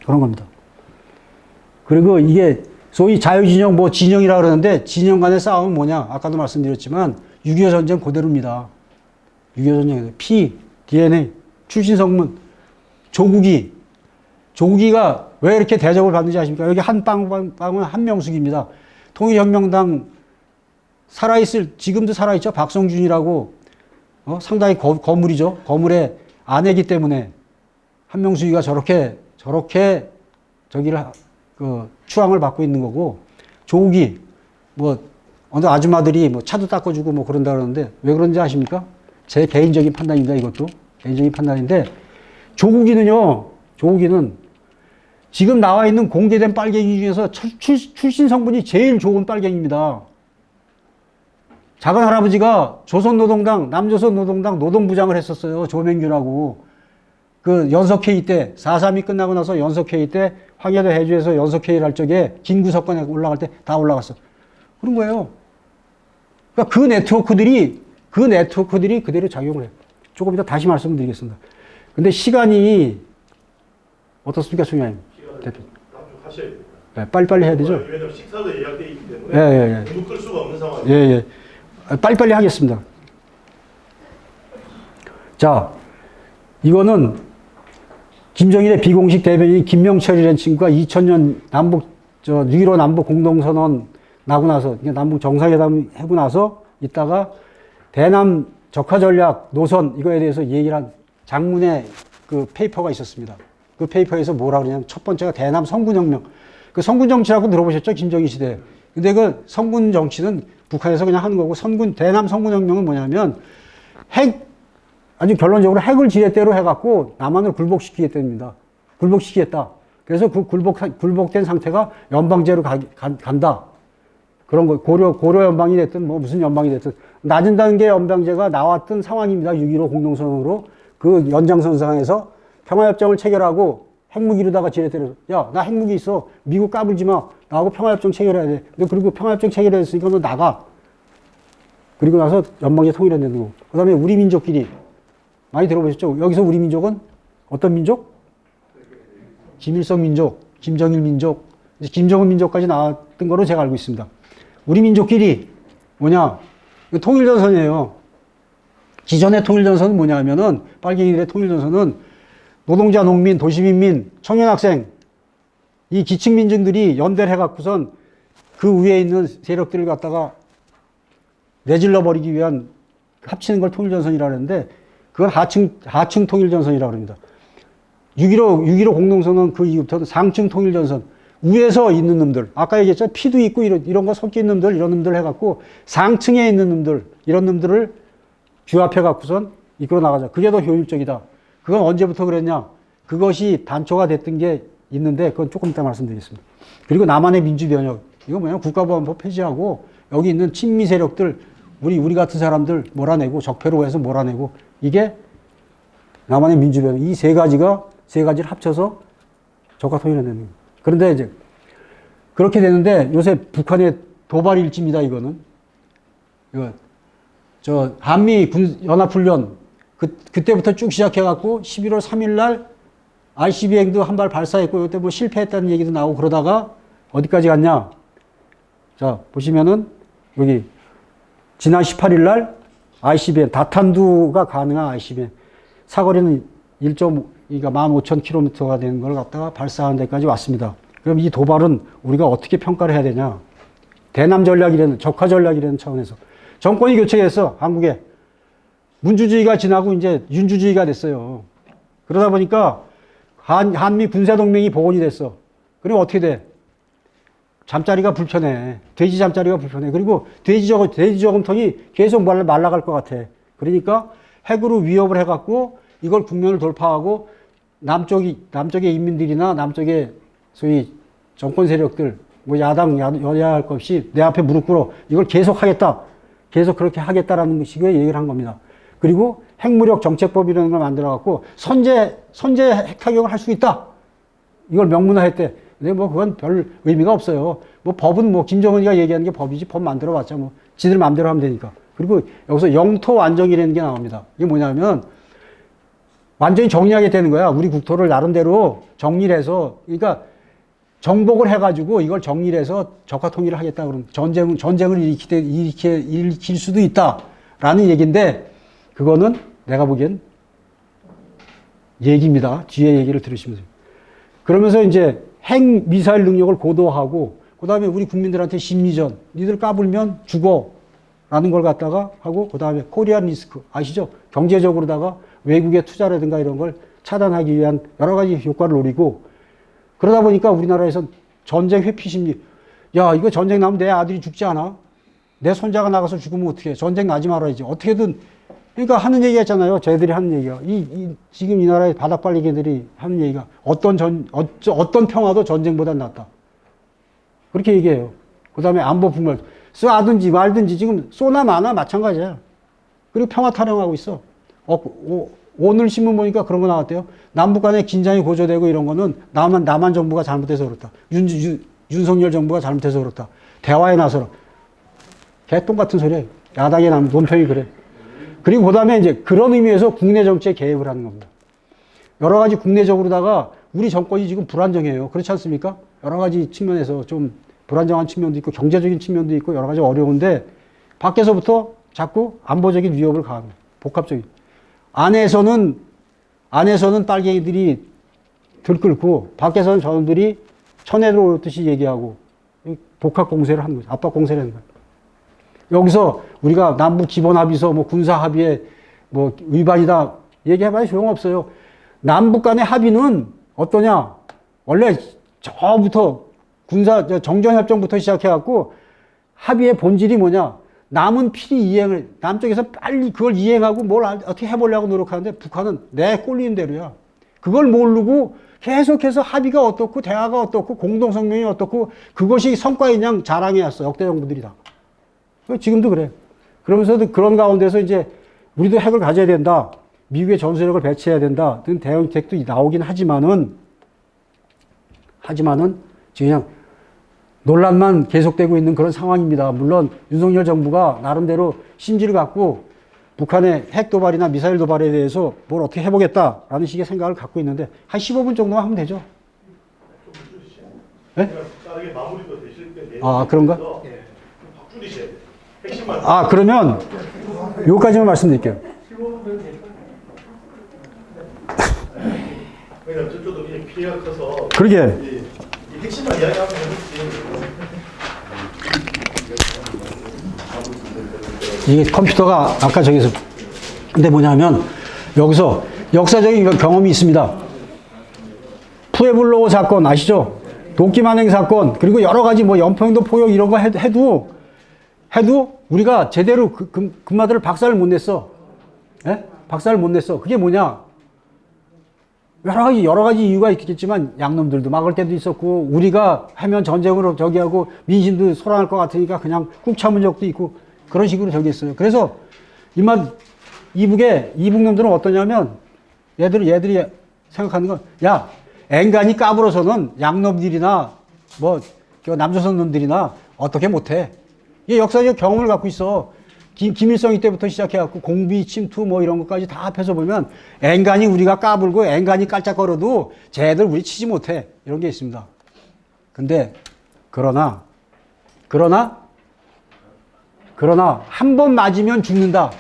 그런 겁니다. 그리고 이게 소위 자유진영, 뭐 진영이라 그러는데 진영 간의 싸움은 뭐냐? 아까도 말씀드렸지만 6.25 전쟁 그대로입니다. 6.25 전쟁 피, DNA, 출신 성문, 조국이가 왜 이렇게 대접을 받는지 아십니까? 여기 한 빵은 한명숙입니다. 통일혁명당 지금도 살아있죠? 박성준이라고, 상당히 거물이죠? 거물의 아내기 때문에 한명숙이가 저렇게 추앙을 받고 있는 거고, 조국이, 어느 아줌마들이 차도 닦아주고 그런다 그러는데, 왜 그런지 아십니까? 제 개인적인 판단입니다, 이것도. 개인적인 판단인데, 조국이는 지금 나와 있는 공개된 빨갱이 중에서 출신 성분이 제일 좋은 빨갱이입니다. 작은 할아버지가 남조선노동당 노동부장을 했었어요. 조명규라고. 그 연석회의 때, 4.3이 끝나고 나서 연석회의 때, 황야도 해주에서 연석회의를 할 적에 김구석관에 올라갈 때 다 올라갔어. 그런 거예요. 그러니까 그 네트워크들이 그대로 작용을 해요. 조금 이따 다시 말씀드리겠습니다. 근데 시간이 어떻습니까, 총장님? 대표. 하셔야 됩니다. 네, 빨리빨리 해야 되죠? 왜냐면 식사도 예약되어 있기 때문에 공부 끌 수가 없는 상황이에요. 빨리빨리 하겠습니다. 자, 이거는 김정일의 비공식 대변인 김명철이라는 친구가 2000년 6.15 남북 공동선언 나고 나서, 남북 정상회담 하고 나서 있다가 대남 적화 전략 노선 이거에 대해서 얘기를 한 장문의 그 페이퍼가 있었습니다. 그 페이퍼에서 뭐라 그러냐면 첫 번째가 대남 성군혁명. 그 성군정치라고 들어보셨죠? 김정일 시대에. 근데 그 성군정치는 북한에서 그냥 하는 거고 대남 성군혁명은 뭐냐면 아주 결론적으로 핵을 지렛대로 해갖고 남한을 굴복시키겠답니다. 굴복시키겠다. 그래서 그 굴복된 상태가 연방제로 간다. 그런 거, 고려 연방이 됐든 무슨 연방이 됐든 낮은 단계 연방제가 나왔던 상황입니다. 6.15 공동선언으로 그 연장선상에서 평화협정을 체결하고 핵무기로다가 지렛대로 야, 나 핵무기 있어. 미국 까불지 마. 나하고 평화협정 체결해야 돼. 너 그리고 평화협정 체결했으니까 너 나가. 그리고 나서 연방제 통일한다는 거. 그 다음에 우리 민족끼리 많이 들어보셨죠? 여기서 우리 민족은 어떤 민족? 김일성 민족, 김정일 민족, 김정은 민족까지 나왔던 거로 제가 알고 있습니다. 우리 민족끼리 뭐냐? 통일전선이에요. 기존의 통일전선은 뭐냐 하면은, 빨갱이들의 통일전선은 노동자, 농민, 도시민민, 청년학생, 이 기층민중들이 연대를 해갖고선 그 위에 있는 세력들을 갖다가 내질러버리기 위한 합치는 걸 통일전선이라고 하는데, 그건 하층 통일전선이라고 합니다. 6.15 공동선언 그 이후부터는 상층 통일전선. 위에서 있는 놈들, 아까 얘기했죠. 피도 있고 이런 거 섞인 놈들, 이런 놈들 해갖고 상층에 있는 놈들, 이런 놈들을 규합해갖고선 이끌어 나가자. 그게 더 효율적이다. 그건 언제부터 그랬냐? 그것이 단초가 됐던 게 있는데 그건 조금 이따 말씀드리겠습니다. 그리고 나만의 민주변혁. 이거 뭐냐? 국가보안법 폐지하고 여기 있는 친미 세력들, 우리 같은 사람들 몰아내고 적폐로 해서 몰아내고 이게 나만의 민주변혁. 이 세 가지를 합쳐서 적화 통일을 내는 거예요. 그런데 이제 그렇게 되는데 요새 북한의 도발 일지입니다. 이거는 저 한미 연합훈련 그때부터 쭉 시작해갖고 11월 3일 날 ICBM도 한 발 발사했고 이때 뭐 실패했다는 얘기도 나오고 그러다가 어디까지 갔냐? 자 보시면은 여기 지난 18일 날 ICBM 다탄두가 가능한 ICBM 사거리는 15,000km가 되는 걸 갖다가 발사하는 데까지 왔습니다. 그럼 이 도발은 우리가 어떻게 평가를 해야 되냐? 대남 전략이라는 적화 전략이라는 차원에서 정권이 교체해서 한국에 문주주의가 지나고 이제 윤주주의가 됐어요. 그러다 보니까 한미 군사동맹이 복원이 됐어. 그리고 어떻게 돼? 잠자리가 불편해. 돼지 잠자리가 불편해. 그리고 돼지 저금통이 계속 말라갈 것 같아. 그러니까 핵으로 위협을 해갖고 이걸 국면을 돌파하고 남쪽의 인민들이나 남쪽의 소위 정권 세력들, 뭐 야당, 여야 할 것 없이 내 앞에 무릎 꿇어. 이걸 계속 하겠다. 계속 그렇게 하겠다라는 식의 얘기를 한 겁니다. 그리고 핵무력 정책법이라는 걸 만들어갖고 선제 핵타격을 할 수 있다. 이걸 명문화했대. 근데 뭐 그건 별 의미가 없어요. 뭐 법은 뭐 김정은이가 얘기하는 게 법이지 법 만들어봤자 뭐 지들 마음대로 하면 되니까. 그리고 여기서 영토 완정이라는 게 나옵니다. 이게 뭐냐면 완전히 정리하게 되는 거야. 우리 국토를 나름대로 정리를 해서 그러니까 정복을 해가지고 이걸 정리를 해서 적화 통일을 하겠다. 그러면 전쟁을 일으킬 수도 있다라는 얘기인데 그거는 내가 보기엔 얘기입니다. 뒤에 얘기를 들으시면 돼요. 그러면서 이제 핵 미사일 능력을 고도화하고 그 다음에 우리 국민들한테 심리전 니들 까불면 죽어 라는 걸 갖다가 하고 그 다음에 코리안 리스크 아시죠? 경제적으로다가 외국의 투자라든가 이런 걸 차단하기 위한 여러 가지 효과를 노리고 그러다 보니까 우리나라에서 전쟁 회피 심리 야 이거 전쟁 나면 내 아들이 죽지 않아? 내 손자가 나가서 죽으면 어떻게 전쟁 나지 말아야지. 어떻게든 그러니까 하는 얘기가 있잖아요. 저희들이 하는 얘기가. 지금 이 나라의 바닥발리개들이 하는 얘기가 어떤 평화도 전쟁보다 낫다. 그렇게 얘기해요. 그 다음에 안보 분열. 쏘든지 말든지 지금 쏘나 마나 마찬가지야. 그리고 평화 타령하고 있어. 오늘 신문 보니까 그런 거 나왔대요. 남북 간의 긴장이 고조되고 이런 거는 남한 정부가 잘못해서 그렇다. 윤석열 정부가 잘못해서 그렇다. 대화에 나서라. 개똥 같은 소리야. 야당의 논평이 그래. 그리고 그 다음에 이제 그런 의미에서 국내 정치에 개입을 하는 겁니다. 여러 가지 국내적으로다가 우리 정권이 지금 불안정해요. 그렇지 않습니까? 여러 가지 측면에서 좀 불안정한 측면도 있고 경제적인 측면도 있고 여러 가지 어려운데 밖에서부터 자꾸 안보적인 위협을 가합니다. 복합적인. 안에서는 빨갱이들이 들끓고 밖에서는 저놈들이 천에 들어오듯이 얘기하고 복합 공세를 하는 거죠. 압박 공세를 하는 거예요. 여기서 우리가 남북 기본 합의서 뭐 군사 합의에 뭐 위반이다 얘기해봐야 소용없어요. 남북 간의 합의는 어떠냐? 원래 저부터 정전협정부터 시작해갖고 합의의 본질이 뭐냐? 남은 필히 이행을 남쪽에서 빨리 그걸 이행하고 뭘 어떻게 해보려고 노력하는데 북한은 내 꼴리는 대로야. 그걸 모르고 계속해서 합의가 어떻고 대화가 어떻고 공동성명이 어떻고 그것이 성과인 양 자랑해왔어. 역대 정부들이 다. 지금도 그래. 그러면서도 그런 가운데서 이제 우리도 핵을 가져야 된다. 미국의 전술핵을 배치해야 된다. 등 대응책도 나오긴 하지만은 지금 그냥 논란만 계속되고 있는 그런 상황입니다. 물론 윤석열 정부가 나름대로 심지를 갖고 북한의 핵 도발이나 미사일 도발에 대해서 뭘 어떻게 해보겠다라는 식의 생각을 갖고 있는데 한 15분 정도만 하면 되죠. 네? 빠르게 마무리도 되실 때 아, 그런가? 확 줄이셔야 돼요. 핵심만. 아, 그러면 요까지만 말씀드릴게요. 왜냐면 저쪽도 피해가 커서. 그러게. 이 핵심만 이야기하면 되는 이게 컴퓨터가 아까 저기서 근데 뭐냐면 여기서 역사적인 경험이 있습니다. 푸에블로 사건 아시죠? 도끼만행 사건, 그리고 여러 가지 뭐 연평도 포역 이런 거 해도 우리가 제대로 금마들을 박살을 못 냈어. 예? 박살을 못 냈어. 그게 뭐냐? 여러 가지 이유가 있겠지만 양놈들도 막을 때도 있었고, 우리가 하면 전쟁으로 저기 하고 민심도 소란할 것 같으니까 그냥 꾹 참은 적도 있고, 그런 식으로 저기 했어요. 그래서 이북 놈들은 어떠냐면, 얘들이 생각하는 건, 야, 앵간히 까불어서는 양놈들이나 뭐 남조선 놈들이나 어떻게 못해. 이게 역사적 경험을 갖고 있어. 김일성 이때부터 시작해갖고 공비, 침투 뭐 이런 것까지 다 합해서 보면 앵간히 우리가 까불고 앵간히 깔짝거려도 쟤들 우리 치지 못해. 이런 게 있습니다. 근데 그러나 한 번 맞으면 죽는다.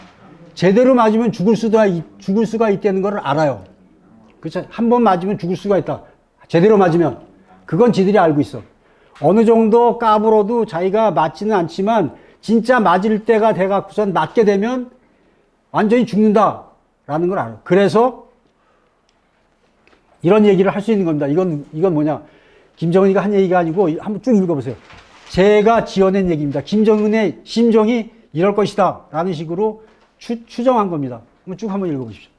제대로 맞으면 죽을 수가 있다는 걸 알아요. 그렇죠? 한 번 맞으면 죽을 수가 있다. 제대로 맞으면. 그건 지들이 알고 있어. 어느 정도 까불어도 자기가 맞지는 않지만 진짜 맞을 때가 돼갖고선 맞게 되면 완전히 죽는다라는 걸 알아요. 그래서 이런 얘기를 할 수 있는 겁니다. 이건 뭐냐. 김정은이가 한 얘기가 아니고 한번 쭉 읽어보세요. 제가 지어낸 얘기입니다. 김정은의 심정이 이럴 것이다 라는 식으로 추정한 겁니다. 한번 읽어보십시오.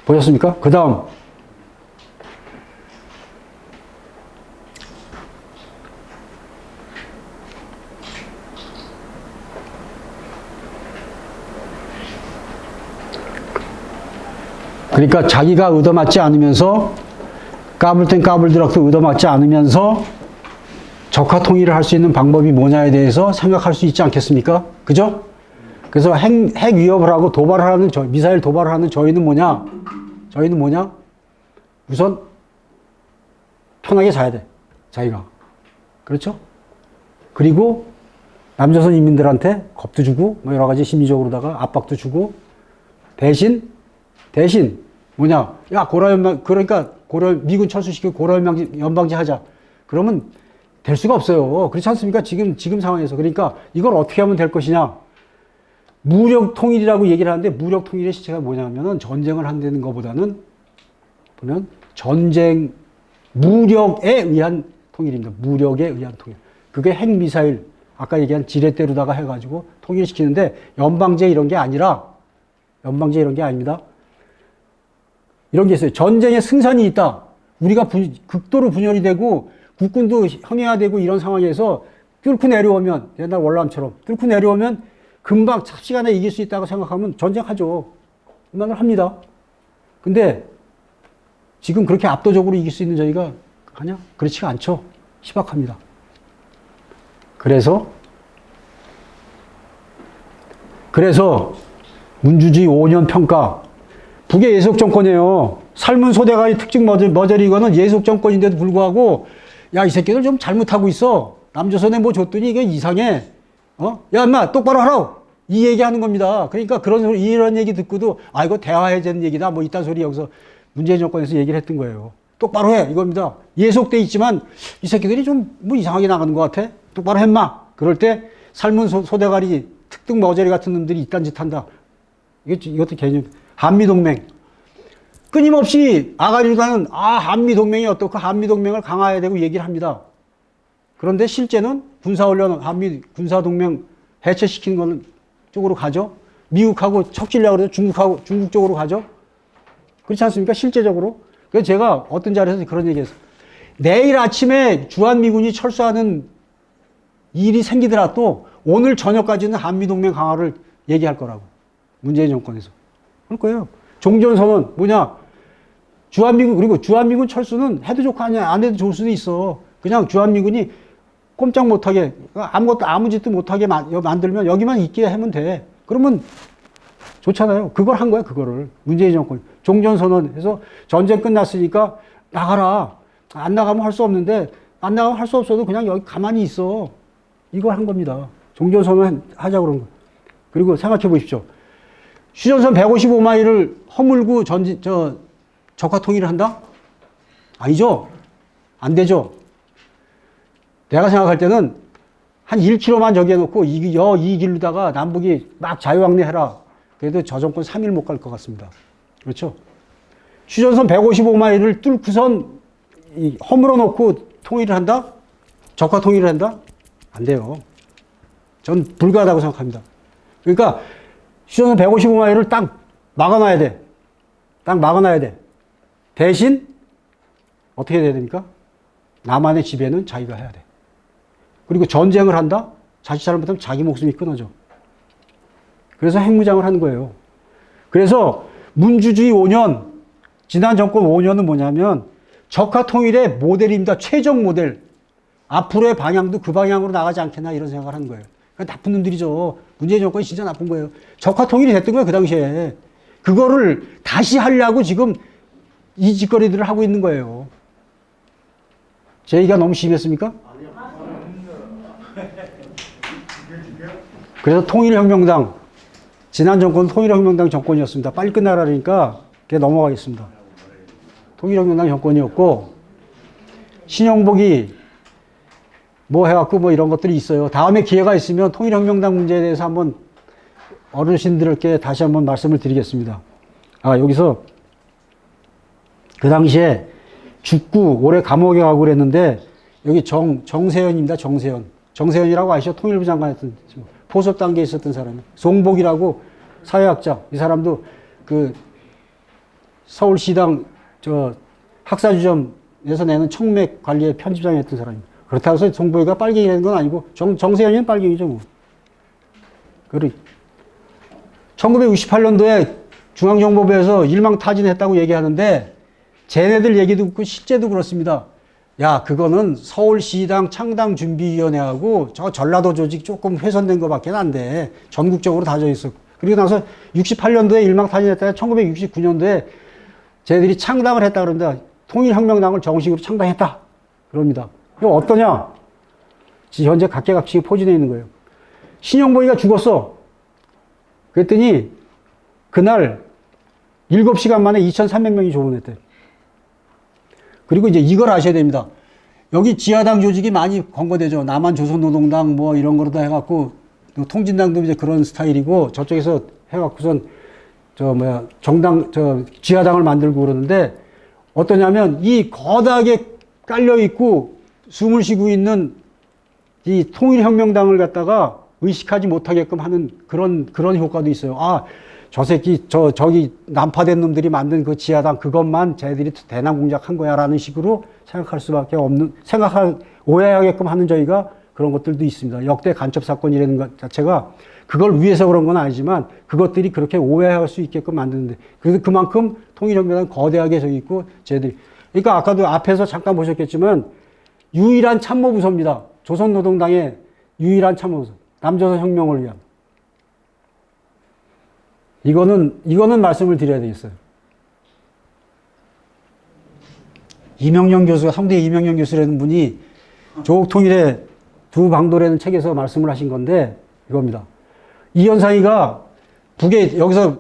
보셨습니까? 그 다음. 그러니까 자기가 얻어맞지 않으면서, 까불 땐 까불더라도 얻어맞지 않으면서 적화 통일을 할 수 있는 방법이 뭐냐에 대해서 생각할 수 있지 않겠습니까? 그죠? 그래서 핵 위협을 하고 도발을 하는, 미사일 도발을 하는 저희는 뭐냐? 우선 편하게 자야 돼. 자기가. 그렇죠? 그리고 남조선 인민들한테 겁도 주고 뭐 여러 가지 심리적으로다가 압박도 주고 대신 뭐냐? 야, 그러니까 미군 철수시키고 고라 연방제 하자. 그러면 될 수가 없어요. 그렇지 않습니까? 지금 상황에서. 그러니까 이걸 어떻게 하면 될 것이냐? 무력 통일이라고 얘기를 하는데, 무력 통일의 시체가 뭐냐면은 전쟁을 한다는 것보다는 보면 무력에 의한 통일입니다. 무력에 의한 통일. 그게 핵미사일, 아까 얘기한 지렛대로다가 해가지고 통일시키는데, 연방제 이런 게 아닙니다. 이런 게 있어요. 전쟁에 승산이 있다. 우리가 극도로 분열이 되고 국군도 형해화되고 이런 상황에서 뚫고 내려오면, 옛날 월남처럼 뚫고 내려오면 금방 삽시간에 이길 수 있다고 생각하면 전쟁하죠. 그만을 합니다. 근데 지금 그렇게 압도적으로 이길 수 있는 저희가 하냐? 그렇지가 않죠. 희박합니다. 그래서 문주주의 5년 평가. 북의 예속 정권이에요. 삶은 소대가리 특징 머저리거는 예속 정권인데도 불구하고, 야, 이 새끼들 좀 잘못하고 있어. 남조선에 뭐 줬더니 이게 이상해. 야, 인마 똑바로 하라고. 이 얘기하는 겁니다. 그러니까 이런 얘기 듣고도, 아, 이거 대화해야 되는 얘기다. 뭐 이딴 소리 여기서 문재인 정권에서 얘기를 했던 거예요. 똑바로 해. 이겁니다. 예속돼 있지만 이 새끼들이 좀 뭐 이상하게 나가는 것 같아. 똑바로 했마. 그럴 때 삶은 소대가리 특등 머저리 같은 놈들이 이딴 짓 한다. 이것도 개념. 한미동맹. 끊임없이 아가리가는 한미동맹이 어떻고 한미동맹을 강화해야 되고 얘기를 합니다. 그런데 실제는 군사훈련, 한미 군사동맹 해체시키는 거는 쪽으로 가죠. 미국하고 척질려고 해서 중국 쪽으로 가죠. 그렇지 않습니까? 실제적으로. 그래서 제가 어떤 자리에서 그런 얘기 했어요. 내일 아침에 주한미군이 철수하는 일이 생기더라도 오늘 저녁까지는 한미동맹 강화를 얘기할 거라고. 문재인 정권에서. 그럴 거예요. 종전선언 뭐냐? 그리고 주한미군 철수는 해도 좋고 안 해도 좋을 수도 있어. 그냥 주한미군이 꼼짝 못하게, 아무 짓도 못하게 만들면 여기만 있게 하면 돼. 그러면 좋잖아요. 그걸 한 거야, 그거를. 문재인 정권. 종전선언 해서 전쟁 끝났으니까 나가라. 안 나가면 할 수 없는데, 안 나가면 할 수 없어도 그냥 여기 가만히 있어. 이걸 한 겁니다. 종전선언 하자 그런 거. 그리고 생각해 보십시오. 휴전선 155마일을 허물고 적화 통일을 한다? 아니죠? 안 되죠? 내가 생각할 때는 한 1km만 저기 해놓고 이 길로다가 남북이 막 자유왕래해라. 그래도 저 정권 3일 못 갈 것 같습니다. 그렇죠? 휴전선 155마일을 뚫고선 허물어 놓고 통일을 한다? 적화 통일을 한다? 안 돼요. 전 불가하다고 생각합니다. 그러니까 휴전선 155마일을 딱 막아놔야 돼. 딱 막아놔야 돼. 대신 어떻게 해야 됩니까? 남한의 지배는 자기가 해야 돼. 그리고 전쟁을 한다? 자칫 잘못하면 자기 목숨이 끊어져. 그래서 핵무장을 하는 거예요. 그래서 문주주의 5년, 지난 정권 5년은 뭐냐면 적화 통일의 모델입니다. 최종 모델. 앞으로의 방향도 그 방향으로 나가지 않겠나 이런 생각을 하는 거예요. 그러니까 나쁜 놈들이죠. 문재인 정권이 진짜 나쁜 거예요. 적화 통일이 됐던 거예요. 그 당시에. 그거를 다시 하려고 지금 이 짓거리들을 하고 있는 거예요. 제 얘기가 너무 심했습니까? 그래서 통일혁명당, 지난 정권은 통일혁명당 정권이었습니다. 빨리 끝나라니까 그게 넘어가겠습니다. 통일혁명당 정권이었고, 신영복이 뭐 해갖고 뭐 이런 것들이 있어요. 다음에 기회가 있으면 통일혁명당 문제에 대해서 한번 어르신들께 다시 한번 말씀을 드리겠습니다. 여기서 그 당시에 죽고 올해 감옥에 가고 그랬는데, 여기 정세현입니다. 정세현이라고 아시죠? 통일부 장관 했던, 포섭 단계에 있었던 사람이. 송복이라고 사회학자. 이 사람도 그 서울시당 학사주점에서 내는 청맥 관리의 편집장이 했던 사람입니다. 그렇다고 해서 송복이가 빨갱이 되는 건 아니고, 정세현이는 빨갱이죠, 뭐. 1968년도에 중앙정보부에서 일망타진했다고 얘기하는데, 쟤네들 얘기 듣고 실제도 그렇습니다. 야, 그거는 서울시당 창당준비위원회하고 저 전라도 조직 조금 훼손된 것밖에 안 돼. 전국적으로 다져 있어. 그리고 나서 68년도에 일망타진했다가 1969년도에 쟤들이 창당을 했다 그럽니다. 통일혁명당을 정식으로 창당했다. 그럽니다. 이거 어떠냐? 현재 각계각층이 포진해 있는 거예요. 신영복이가 죽었어. 그랬더니 그날 7시간 만에 2,300명이 조문했대. 그리고 이제 이걸 아셔야 됩니다. 여기 지하당 조직이 많이 건거되죠. 남한조선노동당 뭐 이런 거로다 해갖고, 통진당도 이제 그런 스타일이고, 저쪽에서 해갖고선, 지하당을 만들고 그러는데, 어떠냐면, 이 거다하게 깔려있고, 숨을 쉬고 있는 이 통일혁명당을 갖다가 의식하지 못하게끔 하는 그런 효과도 있어요. 저 새끼, 저기 난파된 놈들이 만든 그 지하당 그것만 쟤들이 대남 공작한 거야 라는 식으로 생각할 수밖에 없는, 오해하게끔 하는 저희가 그런 것들도 있습니다. 역대 간첩 사건이라는 것 자체가 그걸 위해서 그런 건 아니지만 그것들이 그렇게 오해할 수 있게끔 만드는데, 그래서 그만큼 통일혁명당 거대하게 저기 있고 쟤들이. 그러니까 아까도 앞에서 잠깐 보셨겠지만 유일한 참모부서입니다. 조선노동당의 유일한 참모부서. 남조선 혁명을 위한. 이거는 말씀을 드려야 되겠어요. 이명영 교수가, 성대 이명영 교수라는 분이 조국통일의 두 방도라는 책에서 말씀을 하신 건데, 이겁니다. 이현상이가 여기서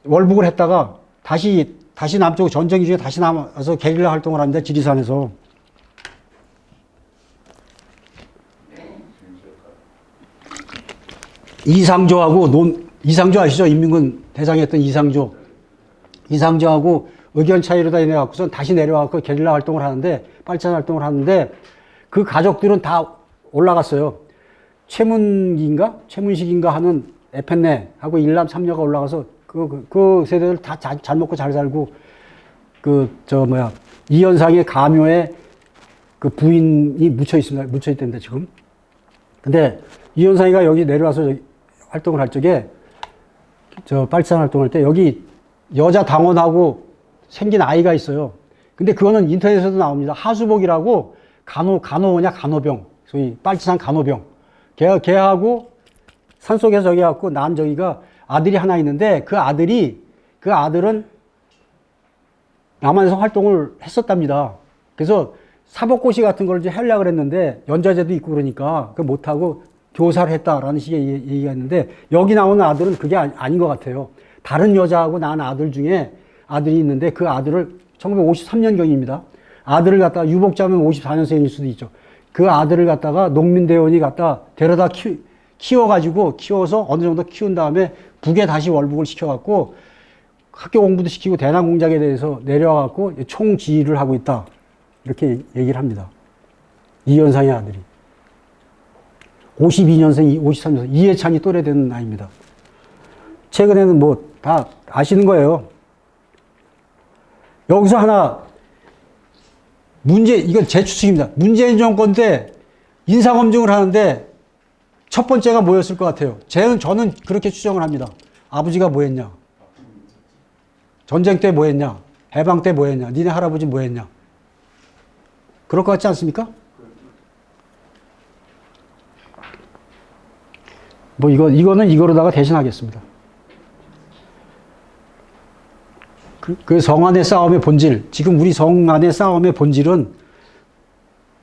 월북을 했다가 다시 남쪽 전쟁 중에 다시 남아서 게릴라 활동을 합니다. 지리산에서. 이상조 아시죠? 인민군 대장이었던 이상조하고 의견 차이로 다 인해 갖고선 다시 내려와서 게릴라 활동을 하는데, 빨치산 활동을 하는데, 그 가족들은 다 올라갔어요. 최문식인가 하는 에펜네하고 일남 삼녀가 올라가서 그 세대들 다 잘 먹고 잘 살고, 이현상의 가묘에 그 부인이 묻혀 있답니다, 지금. 근데 이현상이가 여기 내려와서 활동을 할 적에, 빨치산 활동할 때 여기 여자 당원하고 생긴 아이가 있어요. 근데 그거는 인터넷에도 나옵니다. 하수복이라고 간호병. 소위 빨치산 간호병. 걔하고 산속에서 저기 갖고 난 저기가 아들이 하나 있는데, 그 아들은 남한에서 활동을 했었답니다. 그래서 사법고시 같은 걸 이제 하려고 그랬는데, 연좌제도 있고 그러니까, 그 못하고 교사를 했다라는 식의 얘기가 있는데, 여기 나오는 아들은 그게 아닌 것 같아요. 다른 여자하고 낳은 아들 중에 아들이 있는데, 그 아들을 1953년경입니다. 아들을 갖다가 유복자면 54년생일 수도 있죠. 그 아들을 갖다가 농민대원이 갖다 데려다 키워서 어느 정도 키운 다음에 북에 다시 월북을 시켜갖고 학교 공부도 시키고 대남 공작에 대해서 내려와갖고 총지휘를 하고 있다. 이렇게 얘기를 합니다. 이현상의 아들이. 52년생, 53년생, 이해찬이 또래 되는 나이입니다. 최근에는 뭐 다 아시는 거예요. 여기서 하나 이건 제 추측입니다. 문재인 정권 때 인사검증을 하는데 첫 번째가 뭐였을 것 같아요? 저는 그렇게 추정을 합니다. 아버지가 뭐 했냐? 전쟁 때 뭐 했냐? 해방 때 뭐 했냐? 니네 할아버지 뭐 했냐? 그럴 것 같지 않습니까? 뭐 이거는 이거로다가 대신하겠습니다. 그 성안의 싸움의 본질, 지금 우리 성안의 싸움의 본질은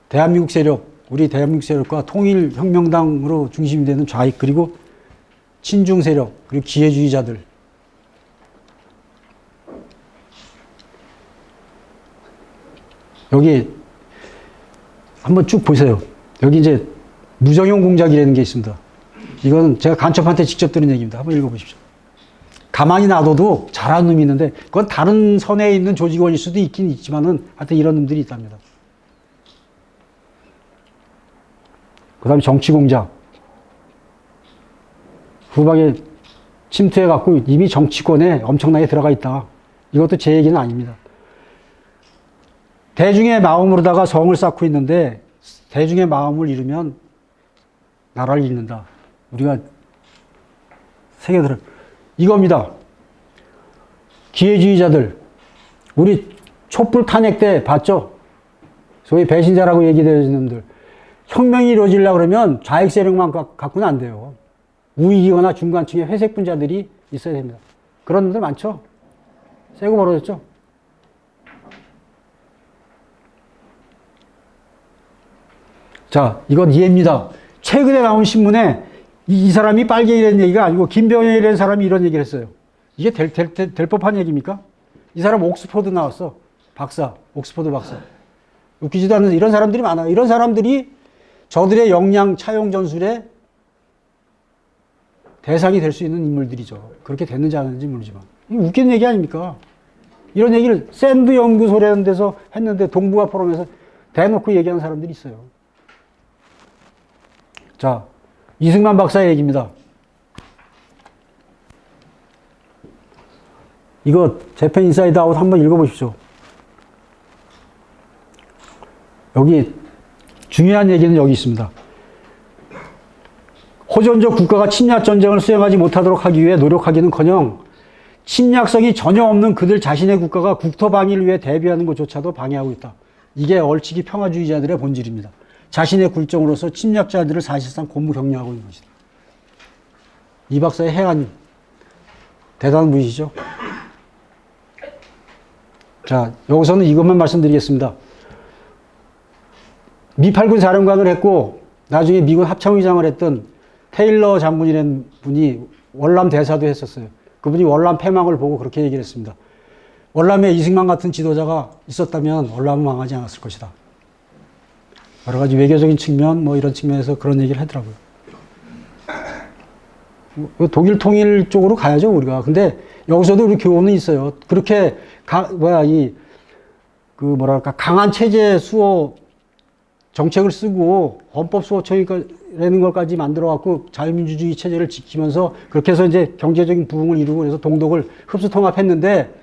대한민국 세력, 우리 대한민국 세력과 통일혁명당으로 중심이 되는 좌익, 그리고 친중 세력, 그리고 기회주의자들. 여기 한번 쭉 보세요. 여기 이제 무정용 공작이라는 게 있습니다. 이거는 제가 간첩한테 직접 들은 얘기입니다. 한번 읽어보십시오. 가만히 놔둬도 잘하는 놈이 있는데 그건 다른 선에 있는 조직원일 수도 있긴 있지만은 하여튼 이런 놈들이 있답니다. 그 다음에 정치공작. 후방에 침투해갖고 이미 정치권에 엄청나게 들어가 있다. 이것도 제 얘기는 아닙니다. 대중의 마음으로다가 성을 쌓고 있는데 대중의 마음을 잃으면 나라를 잃는다. 우리가 새겨들어. 이겁니다. 기회주의자들. 우리 촛불 탄핵 때 봤죠? 소위 배신자라고 얘기되는 놈들. 혁명이 이루어지려고 그러면 좌익 세력만 갖고는 안 돼요. 우익이거나 중간층의 회색 분자들이 있어야 됩니다. 그런 놈들 많죠? 세고 벌어졌죠? 자, 이건 이해입니다. 최근에 나온 신문에 이 사람이 빨갱이라는 얘기가 아니고 김병현이라는 사람이 이런 얘기를 했어요. 이게 될 법한 얘기입니까? 이 사람 옥스퍼드 나왔어. 박사. 옥스퍼드 박사. 웃기지도 않는 이런 사람들이 많아요. 이런 사람들이 저들의 역량 차용 전술의 대상이 될 수 있는 인물들이죠. 그렇게 됐는지 안 했는지 모르지만. 이게 웃기는 얘기 아닙니까? 이런 얘기를 샌드 연구소라는 데서 했는데 동북아 포럼에서 대놓고 얘기하는 사람들이 있어요. 자, 이승만 박사의 얘기입니다. 이거 재팬 인사이드 아웃 한번 읽어보십시오. 여기 중요한 얘기는 여기 있습니다. 호전적 국가가 침략 전쟁을 수행하지 못하도록 하기 위해 노력하기는커녕 침략성이 전혀 없는 그들 자신의 국가가 국토 방위를 위해 대비하는 것조차도 방해하고 있다. 이게 얼치기 평화주의자들의 본질입니다. 자신의 굴종으로서 침략자들을 사실상 고무격려하고 있는 것이다. 이 박사의 행한 대단한 분이시죠. 자, 여기서는 이것만 말씀드리겠습니다. 미8군 사령관을 했고 나중에 미군 합참의장을 했던 테일러 장군이라는 분이 월남 대사도 했었어요. 그분이 월남 패망을 보고 그렇게 얘기를 했습니다. 월남에 이승만 같은 지도자가 있었다면 월남은 망하지 않았을 것이다. 여러 가지 외교적인 측면, 뭐 이런 측면에서 그런 얘기를 하더라고요. 독일 통일 쪽으로 가야죠, 우리가. 근데 여기서도 우리 교훈은 있어요. 그렇게, 강한 체제 수호 정책을 쓰고 헌법 수호처라는 것까지 만들어갖고 자유민주주의 체제를 지키면서 그렇게 해서 이제 경제적인 부흥을 이루고 그래서 동독을 흡수 통합했는데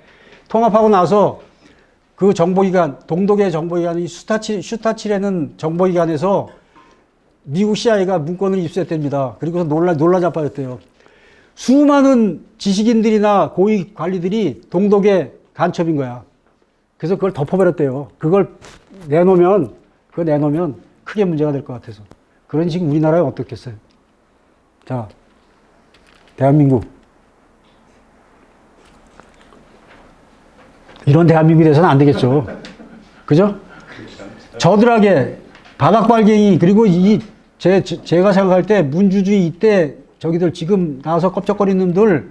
통합하고 나서 그 정보기관, 동독의 정보기관이 슈타치라는 정보기관에서 미국 CIA가 문건을 입수했답니다. 그리고서 놀라 자빠졌대요. 수많은 지식인들이나 고위 관리들이 동독의 간첩인 거야. 그래서 그걸 덮어버렸대요. 그걸 내놓으면 크게 문제가 될 것 같아서. 그런 지금 우리나라에 어떻겠어요? 자, 대한민국. 이런 대한민국이 돼서는 안 되겠죠. 그죠? 저들에게 바닥발갱이, 그리고 제가 생각할 때 문주주의 이때 저기들 지금 나와서 껍적거리는 놈들,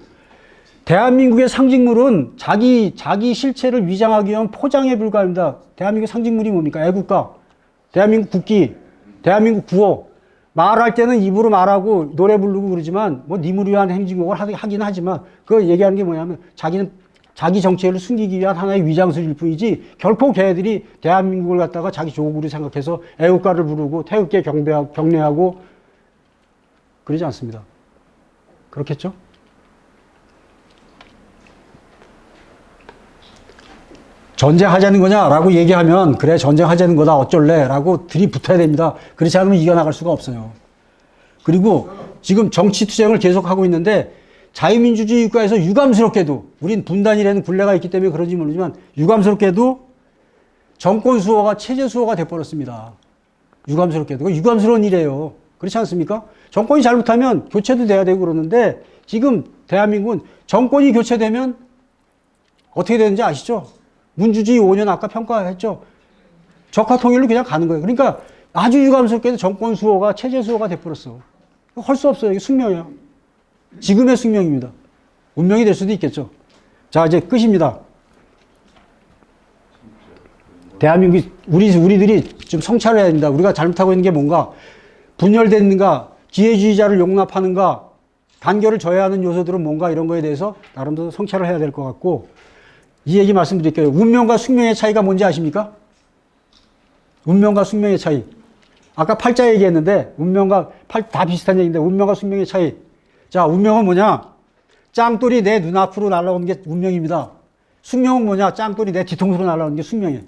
대한민국의 상징물은 자기 실체를 위장하기 위한 포장에 불과합니다. 대한민국 상징물이 뭡니까? 애국가. 대한민국 국기. 대한민국 구호. 말할 때는 입으로 말하고 노래 부르고 그러지만 뭐 님을 위한 행진곡을 하긴 하지만 그 얘기하는 게 뭐냐면 자기는 자기 정체를 숨기기 위한 하나의 위장술일 뿐이지 결코 걔네들이 대한민국을 갖다가 자기 조국으로 생각해서 애국가를 부르고 태극기에 경례하고 그러지 않습니다. 그렇겠죠? 전쟁하자는 거냐라고 얘기하면 그래 전쟁하자는 거다 어쩔래 라고 들이붙어야 됩니다. 그렇지 않으면 이겨나갈 수가 없어요. 그리고 지금 정치투쟁을 계속하고 있는데 자유민주주의 국가에서 유감스럽게도 우린 분단이라는 굴레가 있기 때문에 그런지 모르지만 유감스럽게도 정권 수호가 체제 수호가 돼버렸습니다. 유감스럽게도. 유감스러운 일이에요. 그렇지 않습니까? 정권이 잘못하면 교체도 돼야 되고 그러는데 지금 대한민국은 정권이 교체되면 어떻게 되는지 아시죠? 문주주의 5년 아까 평가했죠. 적화통일로 그냥 가는 거예요. 그러니까 아주 유감스럽게도 정권 수호가 체제 수호가 돼버렸어. 할 수 없어요. 이게 숙명이에요. 지금의 숙명입니다. 운명이 될 수도 있겠죠. 자, 이제 끝입니다. 대한민국, 우리들이 좀 성찰을 해야 됩니다. 우리가 잘못하고 있는 게 뭔가, 분열됐는가, 기회주의자를 용납하는가, 단결을 저해하는 요소들은 뭔가 이런 거에 대해서 나름대로 성찰을 해야 될 것 같고, 이 얘기 말씀드릴게요. 운명과 숙명의 차이가 뭔지 아십니까? 운명과 숙명의 차이. 아까 팔자 얘기했는데, 다 비슷한 얘기인데, 운명과 숙명의 차이. 자, 운명은 뭐냐? 짱돌이 내 눈앞으로 날아오는 게 운명입니다. 숙명은 뭐냐? 짱돌이 내 뒤통수로 날아오는 게 숙명이에요.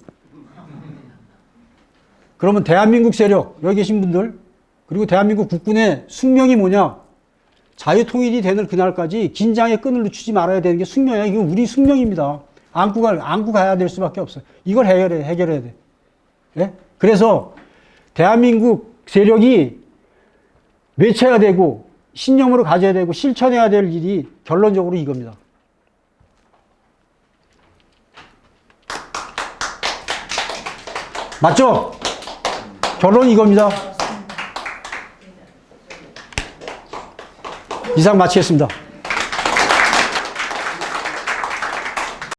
그러면 대한민국 세력, 여기 계신 분들, 그리고 대한민국 국군의 숙명이 뭐냐? 자유통일이 되는 그날까지 긴장의 끈을 늦추지 말아야 되는 게 숙명이에요. 이건 우리 숙명입니다. 안고 가야 될 수밖에 없어요. 이걸 해결해야 돼. 예? 그래서 대한민국 세력이 외쳐야 되고, 신념으로 가져야 되고, 실천해야 될 일이 결론적으로 이겁니다. 맞죠? 결론 이겁니다. 이상 마치겠습니다.